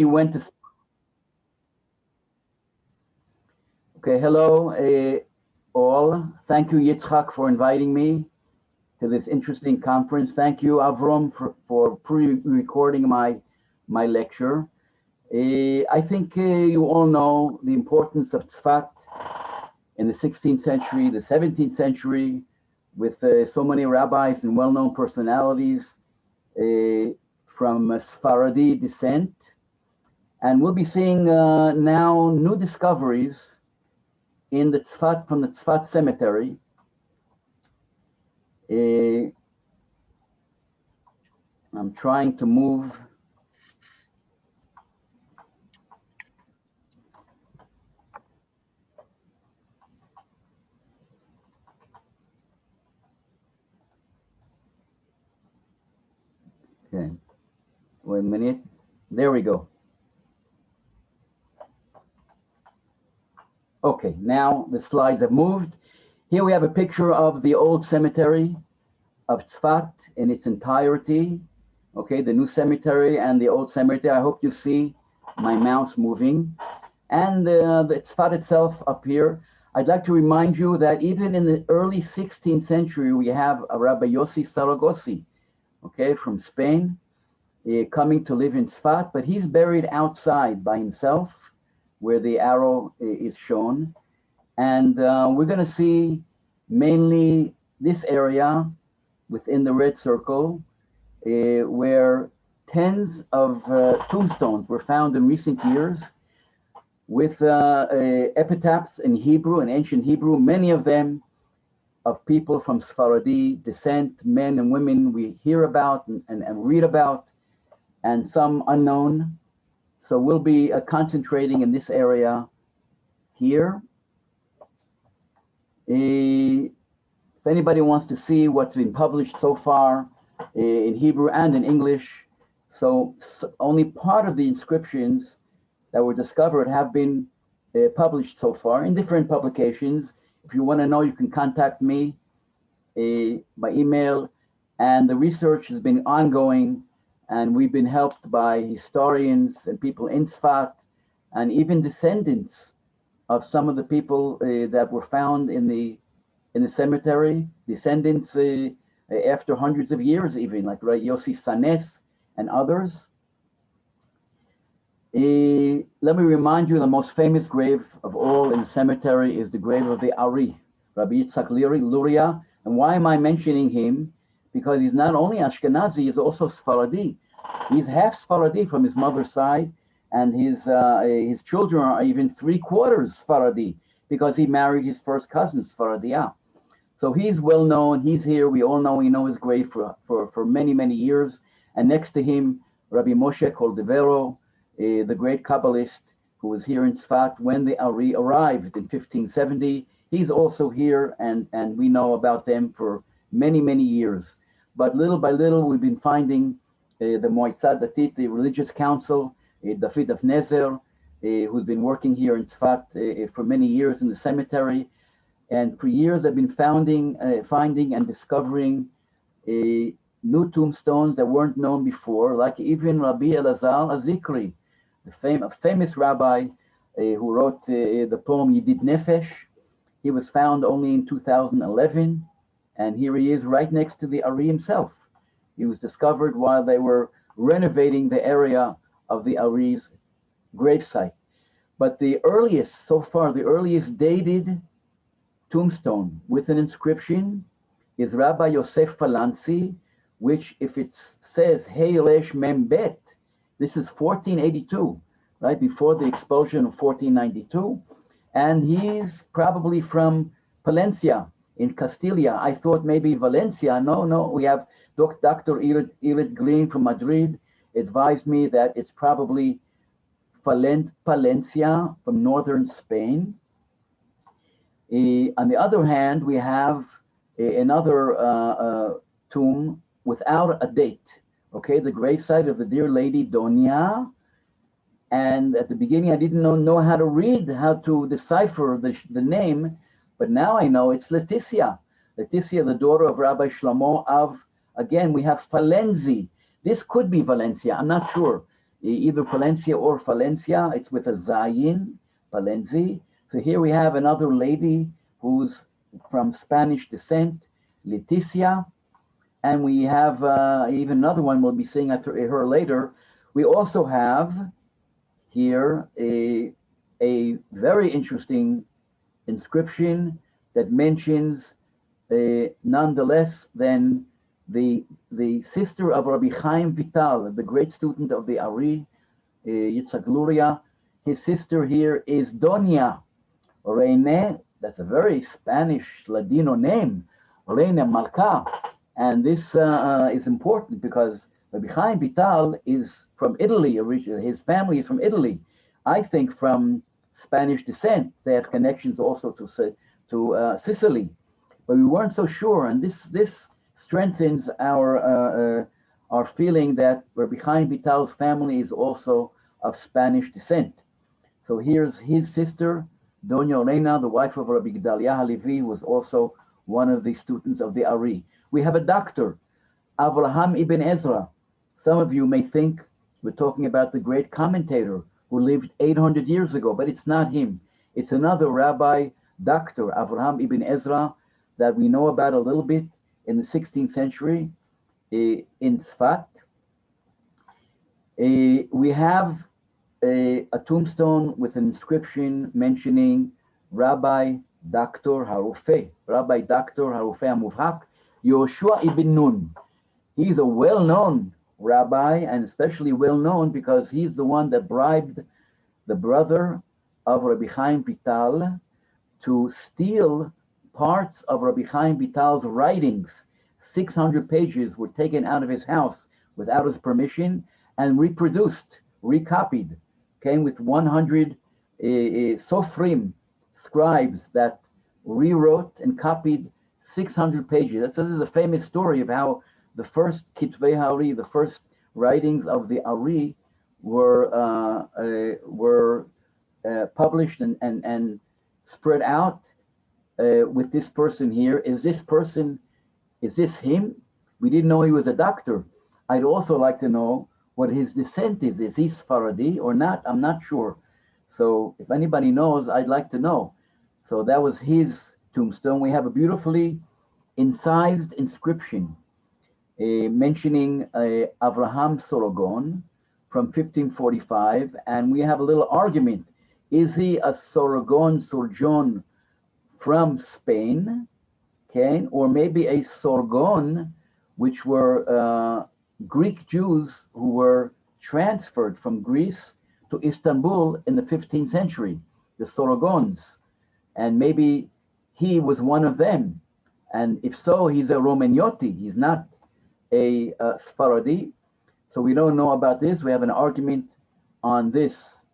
went to. Okay, hello all. Thank you, Yitzchak, for inviting me to this interesting conference. Thank you, Avraham, for pre-recording my lecture. I think you all know the importance of Tsfat in the 16th century, the 17th century, with so many rabbis and well-known personalities from Sepharadi descent. And we'll be seeing now new discoveries in the Tsfat, from the Tsfat cemetery. I'm trying to move. Okay, wait a minute. There we go. Okay, now the slides have moved. Here we have a picture of the old cemetery of Tsfat in its entirety. Okay, the new cemetery and the old cemetery. I hope you see my mouse moving. And the Tsfat itself up here. I'd like to remind you that even in the early 16th century, we have a Rabbi Yosi Stepanski, okay, from Spain, coming to live in Tsfat, but he's buried outside by himself, where the arrow is shown. And we're going to see mainly this area within the red circle, where tens of tombstones were found in recent years with epitaphs in Hebrew, in ancient Hebrew, many of them of people from Sepharadi descent, men and women we hear about and read about, and some unknown. So we'll be concentrating in this area here. If anybody wants to see what's been published so far in Hebrew and in English, so only part of the inscriptions that were discovered have been published so far in different publications. If you want to know, you can contact me by email, and the research has been ongoing, and we've been helped by historians and people in Tsfat, and even descendants of some of the people that were found in the cemetery, descendants after hundreds of years, even like Yosi Stepanski and others. Let me remind you, the most famous grave of all in the cemetery is the grave of the Ari, Rabbi Yitzchak Luria. And why am I mentioning him? Because he's not only Ashkenazi, he's also Sepharadi. He's half Sepharadi from his mother's side, and his children are even 3/4 Sepharadi, because he married his first cousin, Sepharadiya. So he's well known, he's here, we know his grave for many, many years. And next to him, Rabbi Moshe Koldevero, the great Kabbalist who was here in Tsfat when the Ari arrived in 1570. He's also here, and we know about them for many, many years. But little by little, we've been finding the Moitzah Datit, the religious council, David of Nezer, who's been working here in Tsfat for many years in the cemetery. And for years, I've been finding and discovering new tombstones that weren't known before, like even Rabbi Elazar Azikri, the famous rabbi who wrote the poem Yedid Nefesh. He was found only in 2011, and here he is right next to the Ari himself. He was discovered while they were renovating the area of the Ari's gravesite. But the earliest dated tombstone with an inscription is Rabbi Yosef Falansi, which, if it says Hey Resh Mem Bet, this is 1482, right before the expulsion of 1492, and he's probably from Palencia in Castilla. I thought maybe Valencia. No, we have Dr. Irit Green from Madrid advised me that it's probably Palencia from northern Spain. On the other hand, we have another tomb without a date, okay, the gravesite of the dear lady Donia. And at the beginning, I didn't know how to read, how to decipher the name, but now I know it's Leticia, the daughter of Rabbi Shlomo again, we have Falenzi. This could be Valencia, I'm not sure. either Palencia or Valencia. It's with a Zayin, Palenzi. So here we have another lady who's from Spanish descent, Leticia. And we have even another one we'll be seeing her later. We also have here a very interesting inscription that mentions none less than the sister of Rabbi Chaim Vital, the great student of the Ari, Yitzhak Luria. His sister here is Doña Reine. That's a very Spanish Ladino name, Reina Malka. And this is important because Rabbi Chaim Vital is from Italy originally. His family is from Italy. I think from Spanish descent. They have connections also to Sicily, but we weren't so sure. And this strengthens our feeling that Rabbi Chaim Vital's family is also of Spanish descent. So here's his sister, Doña Reina, the wife of Rabbi Gedalia Halevi, who was also one of the students of the Ari. We have a doctor, Avraham ibn Ezra. Some of you may think we're talking about the great commentator who lived 800 years ago, but it's not him. It's another rabbi, Dr. Avraham ibn Ezra, that we know about a little bit in the 16th century in Tsfat. We have a tombstone with an inscription mentioning Rabbi Dr. Harufeh, Rabbi Dr. Harufeh Amuvhak, Yoshua ibn Nun. He's a well-known rabbi, and especially well-known because he's the one that bribed the brother of Rabbi Chaim Vital to steal parts of Rabbi Chaim Vital's writings. 600 pages were taken out of his house without his permission and reproduced, recopied. Came with 100 sofrim, scribes that rewrote and copied 600 pages. This is a famous story of how the first Kitvei Hari, the first writings of the Ari, were published and spread out with this person here. Is this him? We didn't know he was a doctor. I'd also like to know what his descent is. Is he Sephardi or not? I'm not sure. So if anybody knows, I'd like to know. So that was his tombstone. We have a beautifully incised inscription mentioning Avraham Sorogon from 1545, and we have a little argument. Is he a Sorogon Surjon from Spain, okay, or maybe a Sorgon, which were Greek Jews who were transferred from Greece to Istanbul in the 15th century, the Sorogons, and maybe he was one of them. And if so, he's a Romagnoti. He's not a Sephardi. So we don't know about this. We have an argument on this,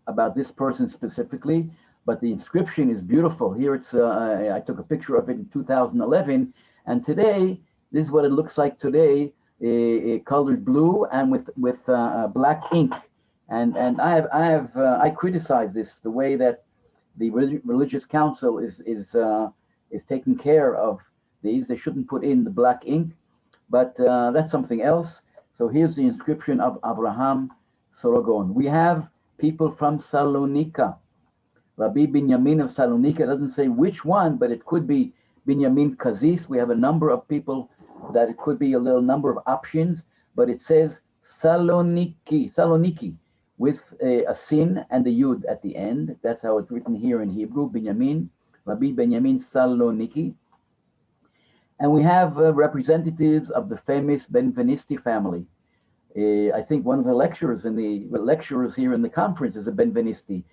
about this person specifically, but the inscription is beautiful. Here it's, I took a picture of it in 2011, and today, this is what it looks like today, colored blue and with black ink. And I criticize this, the way that the religious council is taking care of these. They shouldn't put in the black ink, but that's something else. So here's the inscription of Avraham Sorogon. We have people from Salonika. Rabbi Binyamin of Salonika, doesn't say which one, but it could be Binyamin Kazis. We have a number of people that it could be a little number of options, but it says Saloniki, with a sin and a yud at the end. That's how it's written here in Hebrew, Binyamin, Rabbi Binyamin Saloniki. And we have representatives of the famous Benveniste family. I think one of the lecturers here in the conference is a Benveniste.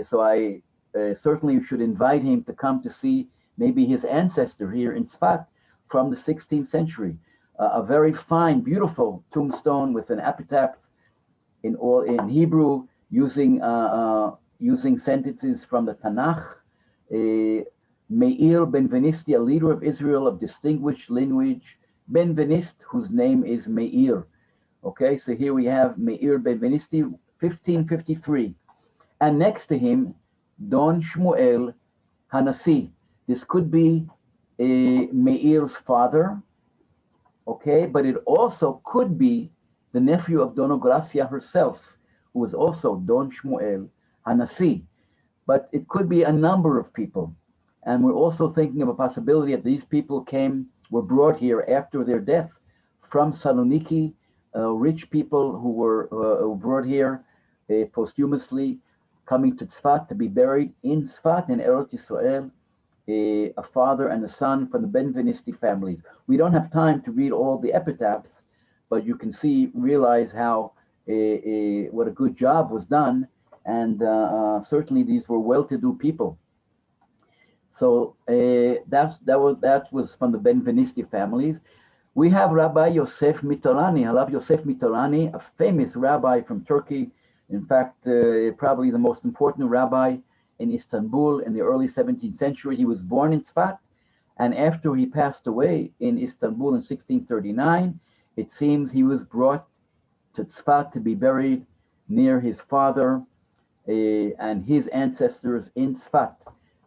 So I certainly should invite him to come to see maybe his ancestor here in Tsfat from the 16th century. A very fine, beautiful tombstone with an epitaph in Hebrew, using sentences from the Tanakh. Meir Benveniste, a leader of Israel of distinguished lineage, Benveniste, whose name is Meir. Okay, so here we have Meir Benveniste, 1553. And next to him, Don Shmuel Hanassi. This could be Meir's father, okay, but it also could be the nephew of Dona Gracia herself, who was also Don Shmuel Hanassi. But it could be a number of people. And we're also thinking of a possibility that these people were brought here after their death from Saloniki, rich people who were brought here posthumously, coming to Tsfat to be buried in Tsfat in Eretz Yisrael, a father and a son from the Benveniste families. We don't have time to read all the epitaphs, but you can realize how what a good job was done, and certainly these were well-to-do people. So that was from the Benveniste families. We have Rabbi Yosef Mitorani, Halav Yosef Mitorani, a famous rabbi from Turkey. In fact, probably the most important rabbi in Istanbul in the early 17th century. He was born in Tsfat, and after he passed away in Istanbul in 1639, it seems he was brought to Tsfat to be buried near his father and his ancestors in Tsfat.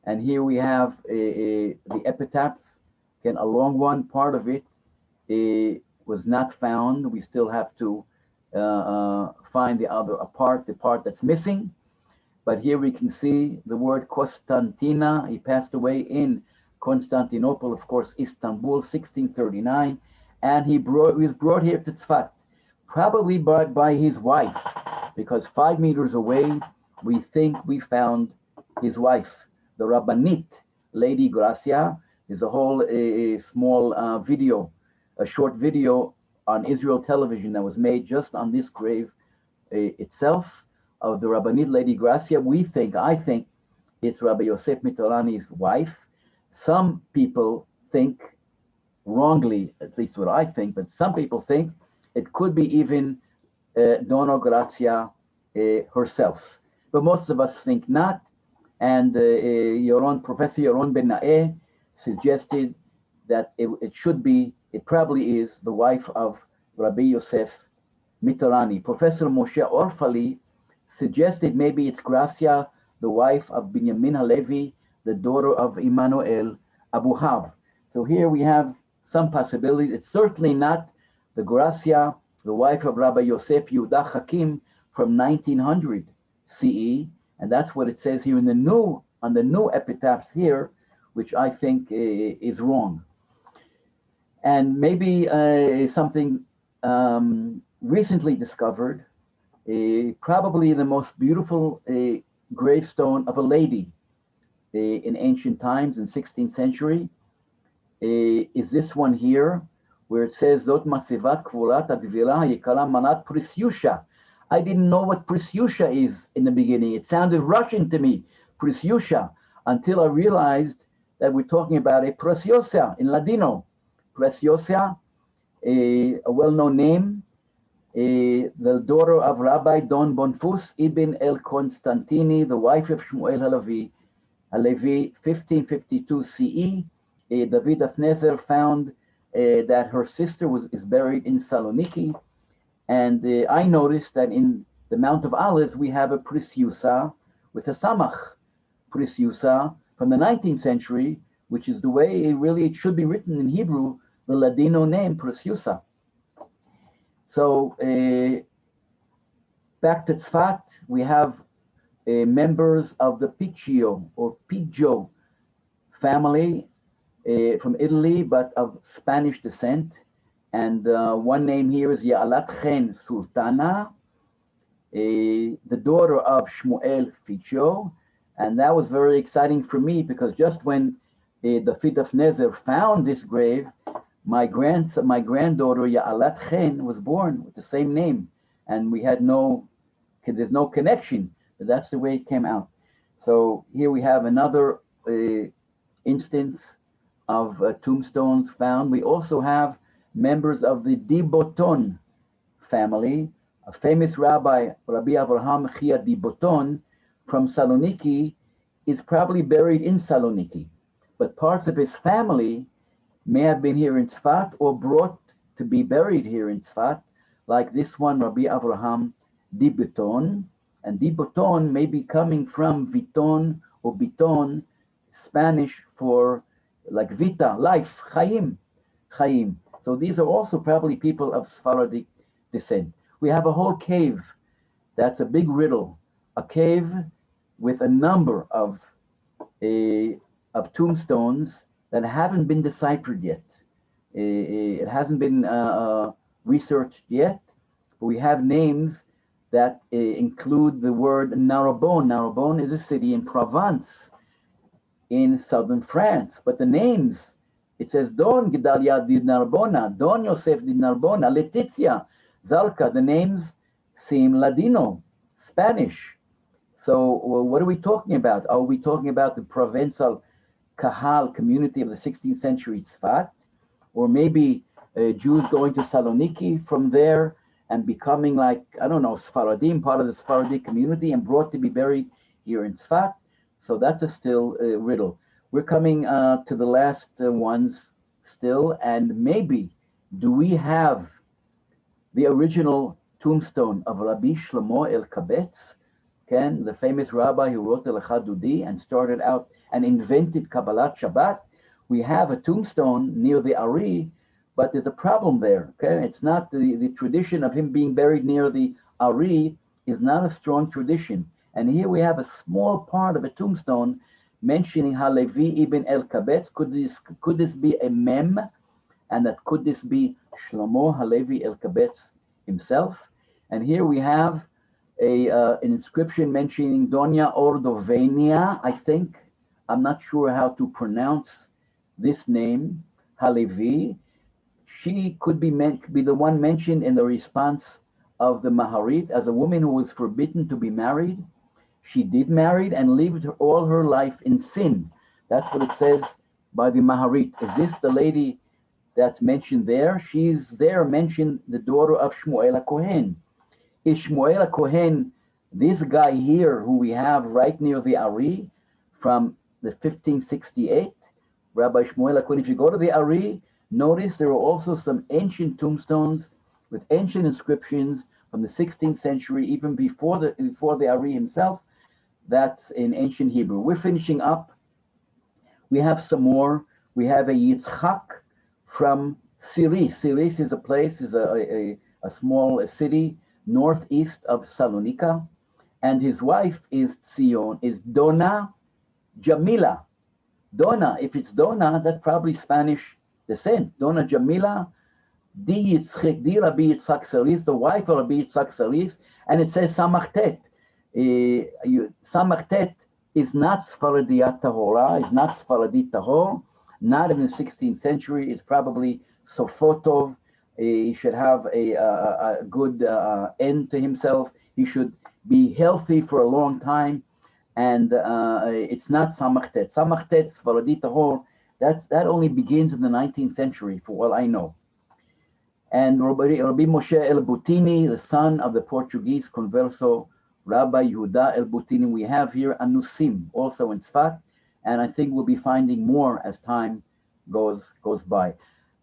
And here we have the epitaph, again, a long one. Part of it was not found. We still have to find the part that's missing. But here we can see the word Constantina. He passed away in Constantinople, of course, Istanbul, 1639. And he was brought here to Tsfat, probably by his wife, because 5 meters away, we think we found his wife, the Rabbanit, Lady Gracia. There's a whole small video, a short video on Israel television that was made just on this grave itself of the Rabbanit Lady Gracia. I think it's Rabbi Yosef Mitorani's wife. Some people think, wrongly, at least what I think, but some people think it could be even Dona Gracia herself. But most of us think not. And Professor Yaron Ben Naeh suggested that it probably is the wife of Rabbi Yosef Mitorani. Professor Moshe Orfali suggested maybe it's Gracia, the wife of Binyamin Halevi, the daughter of Emmanuel Abuhav. So here we have some possibility. It's certainly not the Gracia, the wife of Rabbi Yosef Yehuda Hakim from 1900 CE, and that's what it says here on the new epitaph here, which I think is wrong. And maybe something recently discovered, probably the most beautiful gravestone of a lady in ancient times, in 16th century, is this one here, where it says, Zot matzivat kvurat agvila yikala manat Prisyusha. I didn't know what Prisyusha is in the beginning. It sounded Russian to me, Prisyusha, until I realized that we're talking about a Preciosa in Ladino. Preciosa, a well-known name, the daughter of Rabbi Don Bonfus Ibn El Constantini, the wife of Shmuel Halevi, 1552 CE. David Afnezer found that her sister is buried in Saloniki. And I noticed that in the Mount of Olives, we have a Prisyusa with a Samach. Prisyusa from the 19th century, which is the way it should be written in Hebrew, the Ladino name, Prisyusa. So back to Tsfat, we have members of the Piccio or Piggio family from Italy, but of Spanish descent. And one name here is Ya'alat Chen Sultana, the daughter of Shmuel Piccio. And that was very exciting for me, because just when the Fidaf Nezer found this grave, my granddaughter Ya'alat Chen was born with the same name, and there's no connection, but that's the way it came out. So here we have another instance of tombstones found. We also have members of the Diboton family. A famous rabbi, Rabbi Avraham Chia Diboton from Saloniki, is probably buried in Saloniki, but parts of his family may have been here in Tsfat or brought to be buried here in Tsfat, like this one, Rabbi Avraham Diboton. And Diboton may be coming from Viton or Biton, Spanish for like vita, life, chaim. So these are also probably people of Sephardic descent. We have a whole cave. That's a big riddle. A cave with a number of tombstones that haven't been deciphered yet. It hasn't been researched yet. But we have names that include the word Narbonne. Narbonne is a city in Provence, in southern France. But the names, it says Don Gedalia di Narbona, Don Yosef di Narbona, Letizia, Zalka. The names seem Ladino, Spanish. So what are we talking about? Are we talking about the Provençal Kahal community of the 16th century Tsfat? Or maybe Jews going to Saloniki from there and becoming like, I don't know, Sfaradim, part of the Sephardi community and brought to be buried here in Tsfat? So that's a still riddle. We're coming to the last ones still, and maybe do we have the original tombstone of Rabbi Shlomo El-Kabetz, the famous rabbi who wrote the Lecha Dudi and started out and invented Kabbalat Shabbat? We have a tombstone near the Ari, but there's a problem there. It's not the tradition of him being buried near the Ari is not a strong tradition. And here we have a small part of a tombstone mentioning Halevi ibn El-Kabetz. Could this be a mem? And that could this be Shlomo Halevi El-Kabetz himself? And here we have an inscription mentioning Donya Ordovenia, I think. I'm not sure how to pronounce this name, Halevi. She could be the one mentioned in the response of the Maharit as a woman who was forbidden to be married. She did marry and lived all her life in sin. That's what it says by the Maharit. Is this the lady that's mentioned there? She's there mentioned the daughter of Shmuel HaKohen. Is Shmuel HaKohen this guy here who we have right near the Ari from the 1568? Rabbi Shmuel HaKohen. If you go to the Ari, notice there are also some ancient tombstones with ancient inscriptions from the 16th century, even before the Ari himself. That's in ancient Hebrew. We're finishing up. We have some more. We have a Yitzchak from Siris. Siris is a place, is a small city northeast of Salonika. And his wife is Dona Jamila. Dona, if it's Dona, that's probably Spanish descent. Dona Jamila, Rabbi Yitzchak Saris, the wife of Rabbi Yitzchak Saris, and it says Samachtet. Samachtet is not Sfaradiyat Tahora, is not Sfaradi Tahor, not in the 16th century. It's probably Sofotov. He should have a good end to himself. He should be healthy for a long time. And it's not Samachtet. Samachtet, Sfaradi Tahor, that only begins in the 19th century, for all I know. And Rabbi Moshe El-Butini, the son of the Portuguese converso Rabbi Yehuda El-Butini, we have here Anusim, also in Tsfat, and I think we'll be finding more as time goes by.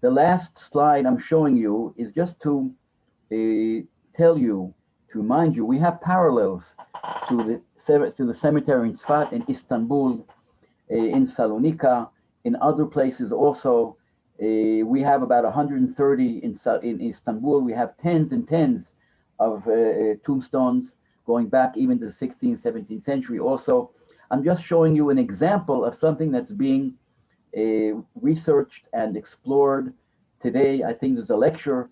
The last slide I'm showing you is just to tell you, to remind you, we have parallels to the cemetery in Tsfat, in Istanbul, in Salonika, in other places also. We have about 130 in Istanbul. We have tens and tens of tombstones going back even to the 16th, 17th century also. I'm just showing you an example of something that's being researched and explored today. I think there's a lecture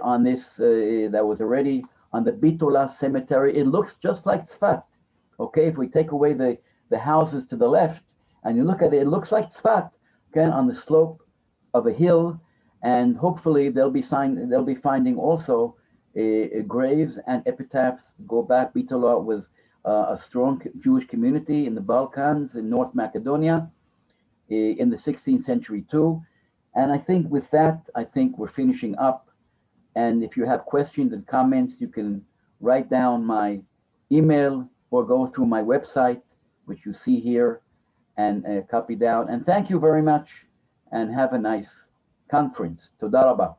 on this that was already on the Bitola cemetery. It looks just like Tsfat. Okay, if we take away the houses to the left and you look at it, it looks like Tsfat, okay, on the slope of a hill, and hopefully they'll be finding also graves and epitaphs. Go back, Bitola was a strong Jewish community in the Balkans, in North Macedonia, in the 16th century too. And I think with that, I think we're finishing up. And if you have questions and comments, you can write down my email or go through my website, which you see here, and copy down. And thank you very much, and have a nice conference. Toda rabah.